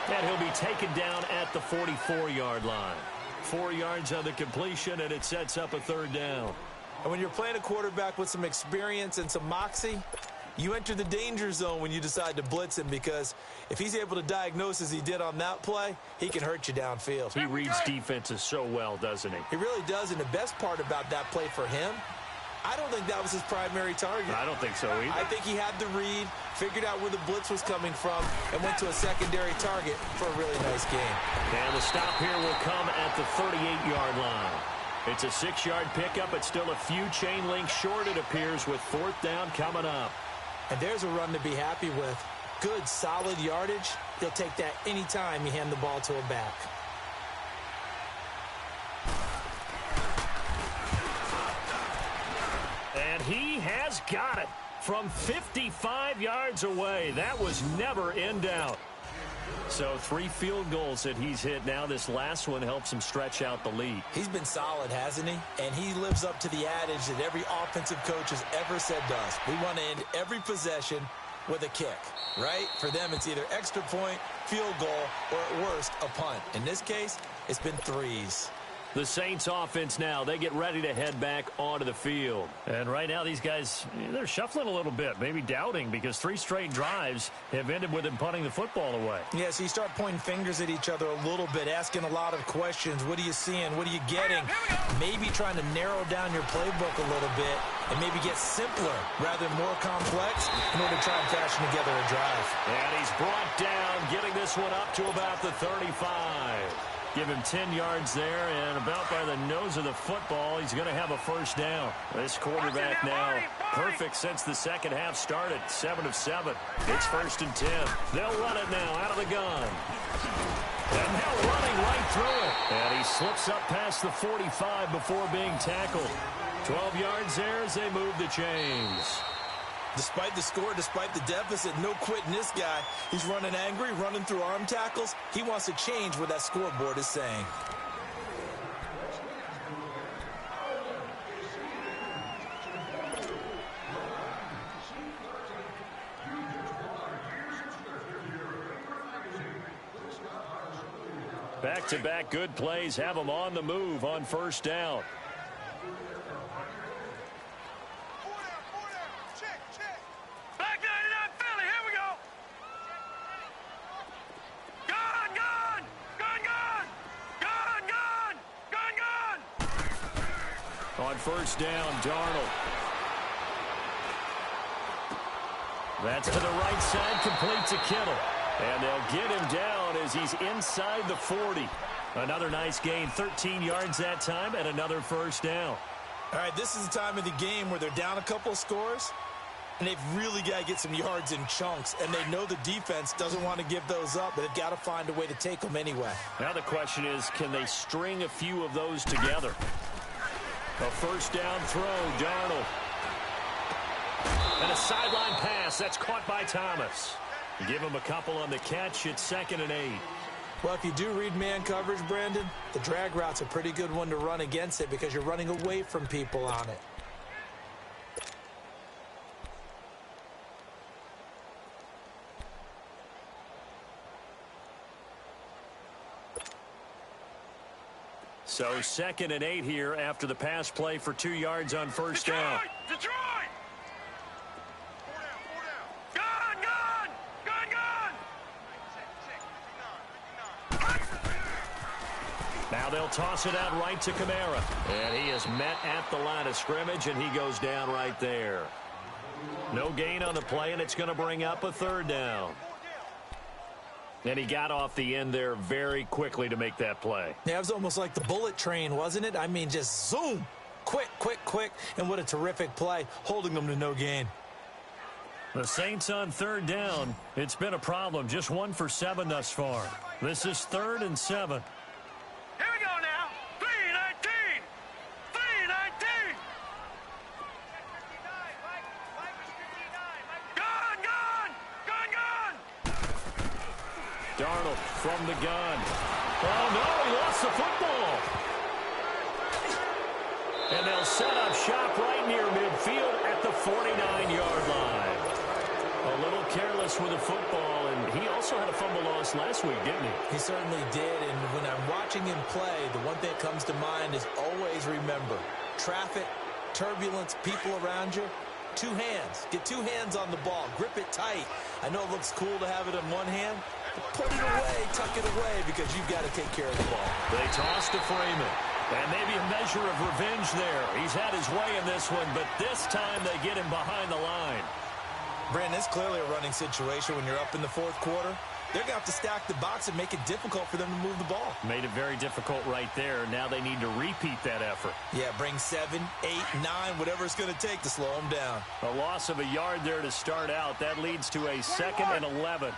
And he'll be taken down at the 44-yard line. 4 yards on the completion, and it sets up a 3rd down. And when you're playing a quarterback with some experience and some moxie, you enter the danger zone when you decide to blitz him, because if he's able to diagnose as he did on that play, he can hurt you downfield. He reads defenses so well, doesn't he? He really does, and the best part about that play for him, I don't think that was his primary target. I don't think so either. I think he had the read, figured out where the blitz was coming from, and went to a secondary target for a really nice game. And the stop here will come at the 38-yard line. It's a 6-yard pickup. It's still a few chain links short, it appears, with 4th down coming up. And there's a run to be happy with. Good, solid yardage. He'll take that anytime you hand the ball to a back. And he has got it from 55 yards away. That was never in doubt. So 3 field goals that he's hit now. This last one helps him stretch out the lead. He's been solid, hasn't he? And he lives up to the adage that every offensive coach has ever said to us. We want to end every possession with a kick, right? For them, it's either extra point, field goal, or at worst, a punt. In this case, it's been 3s. The Saints offense now, they get ready to head back onto the field. And right now these guys, they're shuffling a little bit, maybe doubting, because 3 straight drives have ended with them punting the football away. Yeah, so you start pointing fingers at each other a little bit, asking a lot of questions. What are you seeing? What are you getting? Maybe trying to narrow down your playbook a little bit and maybe get simpler rather than more complex in order to try and fashion together a drive. And he's brought down, getting this one up to about the 35. Give him 10 yards there, and about by the nose of the football, he's going to have a first down. This quarterback now perfect since the second half started, 7 of 7. It's 1st and 10. They'll run it now out of the gun. And now running right through it. And he slips up past the 45 before being tackled. 12 yards there as they move the chains. Despite the score, despite the deficit, no quitting this guy. He's running angry, running through arm tackles. He wants to change what that scoreboard is saying. Back-to-back good plays have them on the move on 1st down. On 1st down, Darnold. That's to the right side, complete to Kittle. And they'll get him down as he's inside the 40. Another nice gain, 13 yards that time, and another 1st down. All right, this is the time of the game where they're down a couple of scores, and they've really got to get some yards in chunks, and they know the defense doesn't want to give those up, but they've got to find a way to take them anyway. Now the question is, can they string a few of those together? A 1st down throw, Darnold. And a sideline pass. That's caught by Thomas. Give him a couple on the catch. It's 2nd and 8. Well, if you do read man coverage, Brandon, the drag route's a pretty good one to run against it because you're running away from people on it. So 2nd and 8 here after the pass play for 2 yards on 1st down. Detroit! Gun! Gun! Gun! Gun! Now they'll toss it out right to Kamara. And he is met at the line of scrimmage, and he goes down right there. No gain on the play, and it's going to bring up a 3rd down. And he got off the end there very quickly to make that play. Yeah, it was almost like the bullet train, wasn't it? I mean, just zoom. Quick, quick, quick. And what a terrific play, holding them to no gain. The Saints on 3rd down. It's been a problem. Just 1 for 7 thus far. This is 3rd and 7. Here we go now. 3-19. 3-19. Gun! Gun! Gun! Gun! Darnold from the gun. Oh, no, he lost the football. And they'll set up shop right near midfield at the 49-yard line. A little careless with the football, and he also had a fumble loss last week, didn't he? He certainly did, and when I'm watching him play, the one thing that comes to mind is always remember, traffic, turbulence, people around you, 2 hands. Get 2 hands on the ball. Grip it tight. I know it looks cool to have it in one hand, but put it away, tuck it away, because you've got to take care of the ball. They toss to Freeman. And maybe a measure of revenge there. He's had his way in this one, but this time they get him behind the line. Brandon, it's clearly a running situation when you're up in the 4th quarter. They're going to have to stack the box and make it difficult for them to move the ball. Made it very difficult right there. Now they need to repeat that effort. Yeah, bring 7, 8, 9, whatever it's going to take to slow them down. A loss of a yard there to start out. That leads to a 2nd and 11.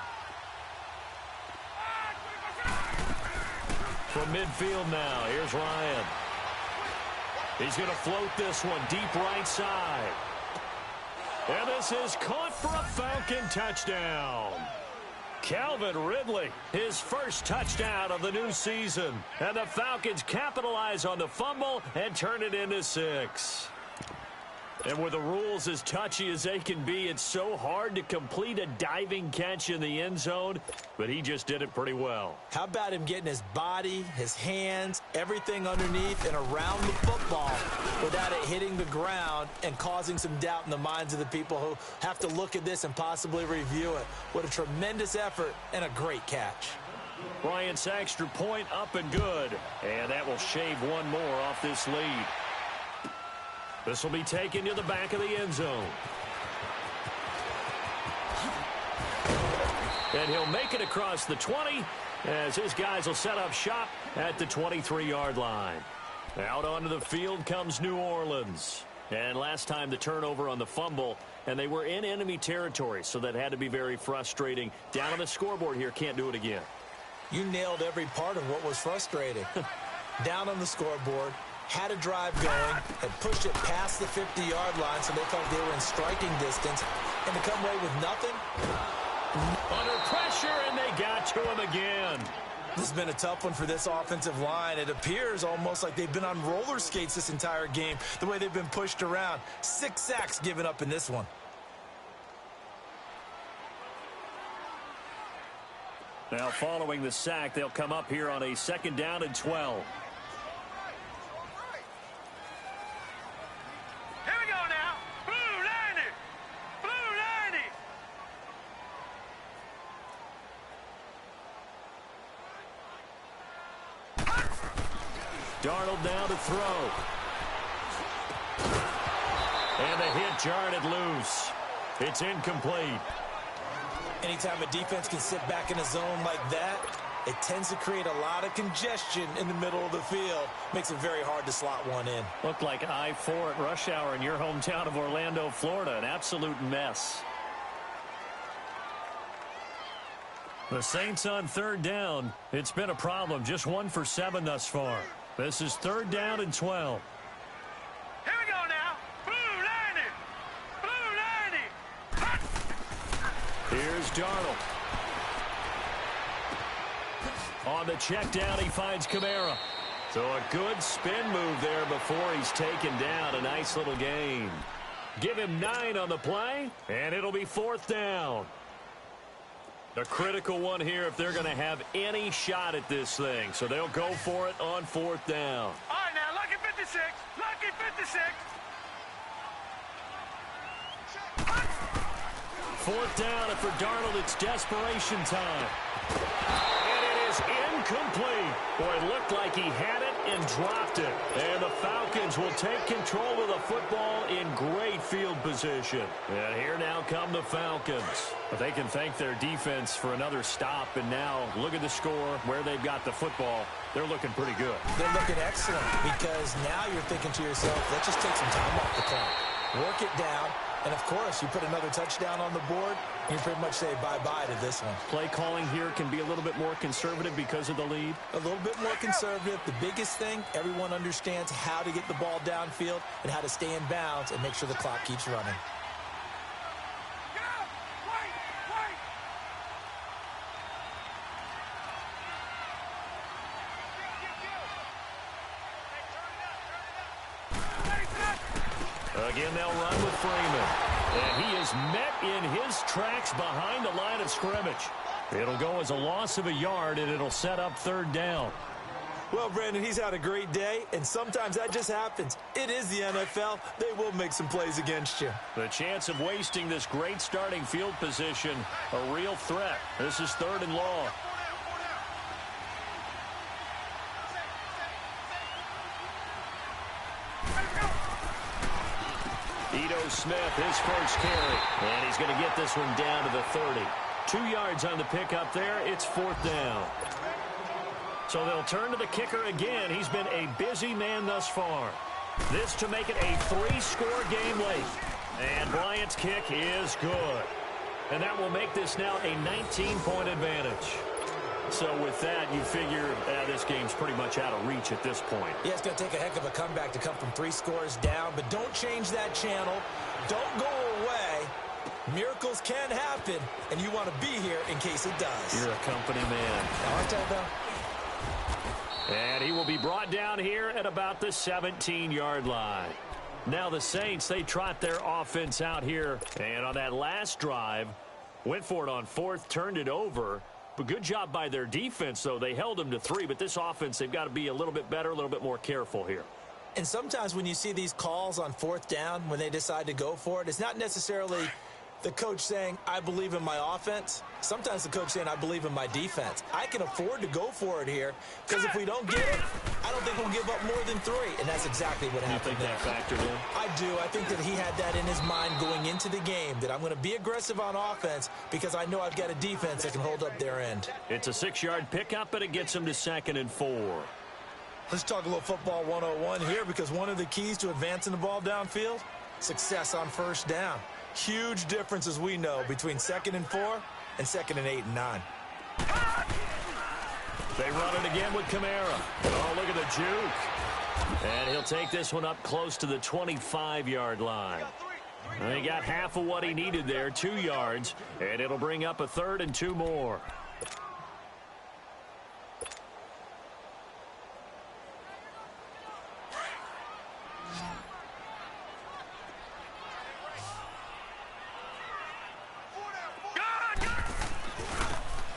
From midfield now, here's Ryan. He's going to float this one deep right side. And this is caught for a Falcon touchdown. Calvin Ridley, his first touchdown of the new season. And the Falcons capitalize on the fumble and turn it into 6. And with the rules as touchy as they can be, it's so hard to complete a diving catch in the end zone, but he just did it pretty well. How about him getting his body, his hands, everything underneath and around the football without it hitting the ground and causing some doubt in the minds of the people who have to look at this and possibly review it. What a tremendous effort and a great catch. Bryant's extra point up and good, and that will shave one more off this lead. This will be taken to the back of the end zone. And he'll make it across the 20 as his guys will set up shop at the 23-yard line. Out onto the field comes New Orleans. And last time the turnover on the fumble, and they were in enemy territory, so that had to be very frustrating. Down on the scoreboard here, can't do it again. You nailed every part of what was frustrating. Down on the scoreboard, had a drive going, and pushed it past the 50-yard line so they felt they were in striking distance, and to come away with nothing. Under pressure, and they got to him again. This has been a tough one for this offensive line. It appears almost like they've been on roller skates this entire game, the way they've been pushed around. 6 sacks given up in this one. Now, following the sack, they'll come up here on a 2nd down and 12. Here we go now. Blue 90. Blue 90. Darnold now to throw. And the hit jarred it loose. It's incomplete. Anytime a defense can sit back in a zone like that, it tends to create a lot of congestion in the middle of the field. Makes it very hard to slot one in. Looked like I-4 at rush hour in your hometown of Orlando, Florida. An absolute mess. The Saints on 3rd down. It's been a problem. Just 1 for 7 thus far. This is 3rd down and 12. Here we go now. Blue 90. Blue 90. Here's Darnold. On the check down, he finds Kamara. So a good spin move there before he's taken down. A nice little gain. Give him 9 on the play, and it'll be 4th down. A critical one here if they're going to have any shot at this thing. So they'll go for it on 4th down. All right, now, lucky 56. Lucky 56. 4th down, and for Darnold, it's desperation time. And it is incomplete. Boy, it looked like he had it and dropped it. And the Falcons will take control of the football in great field position. And here now come the Falcons. But they can thank their defense for another stop. And now look at the score, where they've got the football. They're looking pretty good. They're looking excellent because now you're thinking to yourself, let's just take some time off the clock. Work it down. And, of course, you put another touchdown on the board, you pretty much say bye-bye to this one. Play calling here can be a little bit more conservative because of the lead. A little bit more conservative. The biggest thing, everyone understands how to get the ball downfield and how to stay in bounds and make sure the clock keeps running. Again, they'll run with Freeman. And he is met in his tracks behind the line of scrimmage. It'll go as a loss of a yard, and it'll set up 3rd down. Well, Brandon, he's had a great day, and sometimes that just happens. It is the NFL. They will make some plays against you. The chance of wasting this great starting field position, a real threat. This is 3rd and long. Ito Smith, his first carry. And he's going to get this one down to the 30. 2 yards on the pickup there. It's 4th down. So they'll turn to the kicker again. He's been a busy man thus far. This to make it a 3-score game late. And Bryant's kick is good. And that will make this now a 19-point advantage. So with that, you figure this game's pretty much out of reach at this point. Yeah, it's going to take a heck of a comeback to come from 3 scores down, but don't change that channel. Don't go away. Miracles can happen, and you want to be here in case it does. You're a company man. Aren't I, though? And he will be brought down here at about the 17-yard line. Now the Saints, they trot their offense out here. And on that last drive, went for it on fourth, turned it over. But good job by their defense, though. They held them to 3. But this offense, they've got to be a little bit better, a little bit more careful here. And sometimes when you see these calls on fourth down, when they decide to go for it, it's not necessarily the coach saying, I believe in my offense. Sometimes the coach saying, I believe in my defense. I can afford to go for it here because if we don't get it, I don't think we'll give up more than 3. And that's exactly what happened. You think that factored in? I do. I think that he had that in his mind going into the game, that I'm going to be aggressive on offense because I know I've got a defense that can hold up their end. It's a 6-yard pickup, but it gets him to 2nd and 4. Let's talk a little football 101 here because one of the keys to advancing the ball downfield, success on first down. Huge difference, as we know, between 2nd and 4 and 2nd and 8 and 9. They run it again with Kamara. Oh, look at the juke. And he'll take this one up close to the 25-yard line. He got half of what he needed there, 2 yards, and it'll bring up a 3rd and 2 more.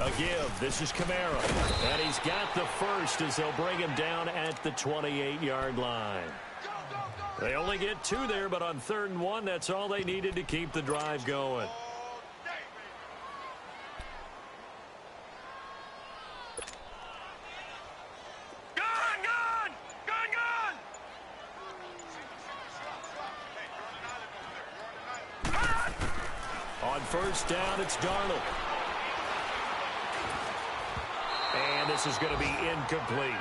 A give. This is Kamara. And he's got the first as they'll bring him down at the 28-yard line. They only get 2 there, but on 3rd and 1, that's all they needed to keep the drive going. On first down, it's Darnold. And this is going to be incomplete.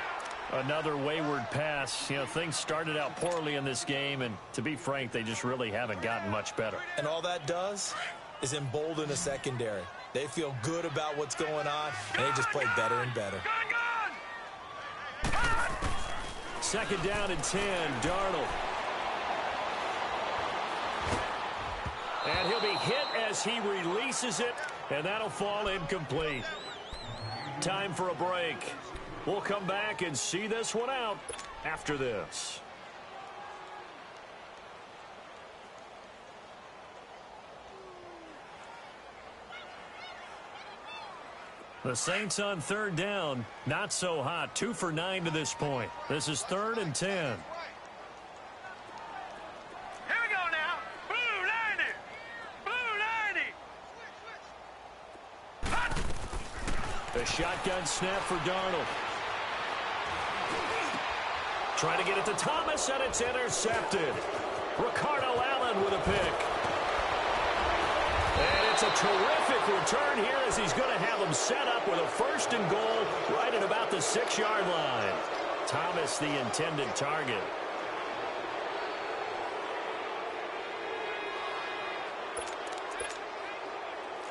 Another wayward pass. You know, things started out poorly in this game, and to be frank, they just really haven't gotten much better. And all that does is embolden a secondary. They feel good about what's going on, and they just play better and better. 2nd down and 10, Darnold. And he'll be hit as he releases it, and that'll fall incomplete. Time for a break. We'll come back and see this one out after this. The Saints on 3rd down, not so hot. 2 for 9 to this point. This is 3rd and 10. Here we go now. Blue 90. Blue 90. Hot. The shotgun snap for Darnold. Trying to get it to Thomas, and it's intercepted. Ricardo Allen with a pick. And it's a terrific return here as he's going to have him set up with a 1st and goal right at about the 6-yard line. Thomas, the intended target.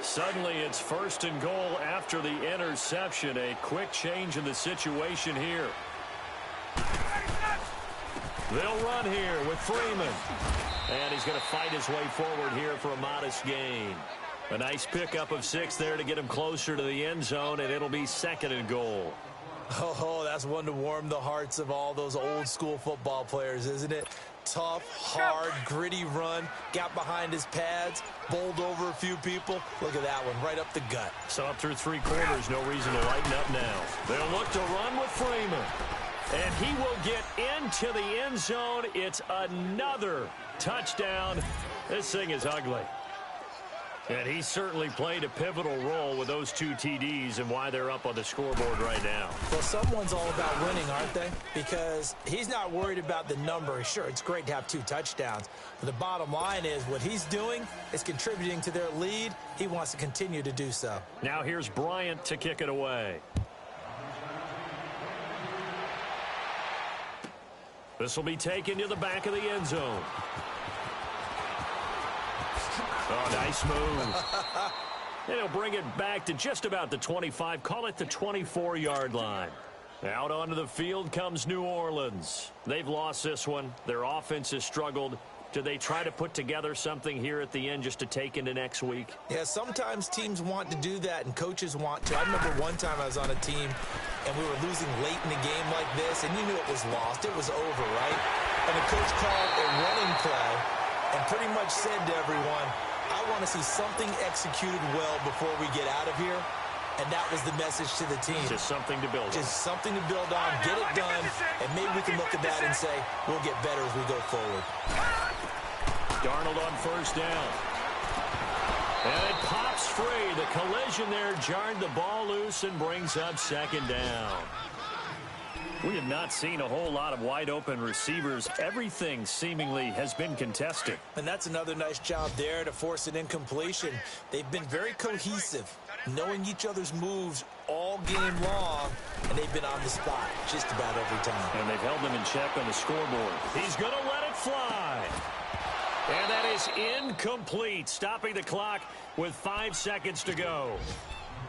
Suddenly it's 1st and goal after the interception. A quick change in the situation here. They'll run here with Freeman. And he's going to fight his way forward here for a modest gain. A nice pickup of 6 there to get him closer to the end zone, and it'll be 2nd and goal. Oh, that's one to warm the hearts of all those old school football players, isn't it? Tough, hard, gritty run. Got behind his pads, bowled over a few people. Look at that one, right up the gut. So up through 3 quarters, no reason to lighten up now. They'll look to run with Freeman. And he will get into the end zone. It's another touchdown. This thing is ugly. And he certainly played a pivotal role with those 2 TDs and why they're up on the scoreboard right now. Well, someone's all about winning, aren't they? Because he's not worried about the number. Sure, it's great to have 2 touchdowns. But the bottom line is what he's doing is contributing to their lead. He wants to continue to do so. Now here's Bryant to kick it away. This will be taken to the back of the end zone. Oh, nice move. And he'll bring it back to just about the 25. Call it the 24-yard line. Out onto the field comes New Orleans. They've lost this one. Their offense has struggled. Do they try to put together something here at the end just to take into next week? Yeah, sometimes teams want to do that and coaches want to. I remember one time I was on a team and we were losing late in the game like this, and you knew it was lost. It was over, right? and the coach called a running play and pretty much said to everyone, I want to see something executed well before we get out of here. And that was the message to the team. Just something to build on. Just something to build on, get it done, and maybe we can look at that and say, we'll get better as we go forward. Darnold on first down. And it pops free. The collision there jarred the ball loose and brings up second down. We have not seen a whole lot of wide-open receivers. Everything seemingly has been contested. And that's another nice job there to force an incompletion. They've been very cohesive, knowing each other's moves all game long, and they've been on the spot just about every time. And they've held them in check on the scoreboard. He's going to let it fly. And that is incomplete, stopping the clock with 5 seconds to go.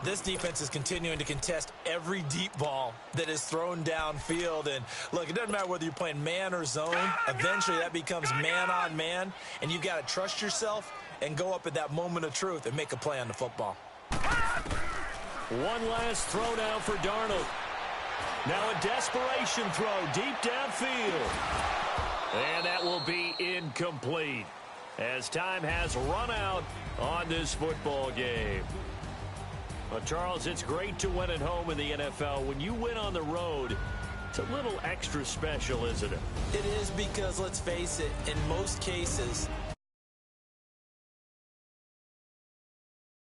This defense is continuing to contest every deep ball that is thrown downfield. And, look, it doesn't matter whether you're playing man or zone. Eventually, that becomes man-on-man, and you've got to trust yourself and go up at that moment of truth and make a play on the football. One last throw now for Darnold. Now a desperation throw deep downfield. And that will be incomplete as time has run out on this football game. Well, Charles, it's great to win at home in the NFL. When you win on the road, it's a little extra special, isn't it? It is because, let's face it, in most cases,